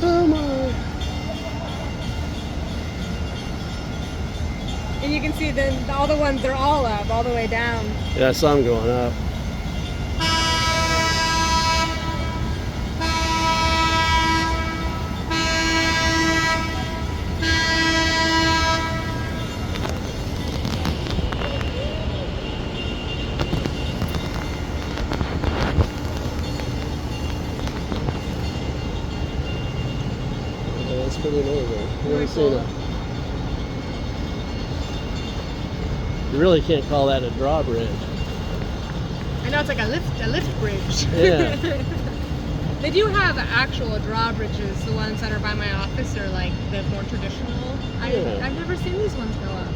Oh my. And you can see then all the ones are all up, all the way down. Yeah, some going up. That's pretty amazing. Never seen it. You really can't call that a drawbridge. I know, it's like a lift bridge. Yeah. They do have actual drawbridges. The ones that are by my office are like the more traditional. Yeah. I've never seen these ones go up.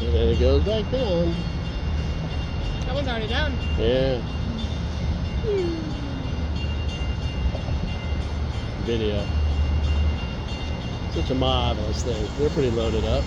And then it goes back down. That one's already down. Yeah. Video. Such a marvelous thing. They're pretty loaded up.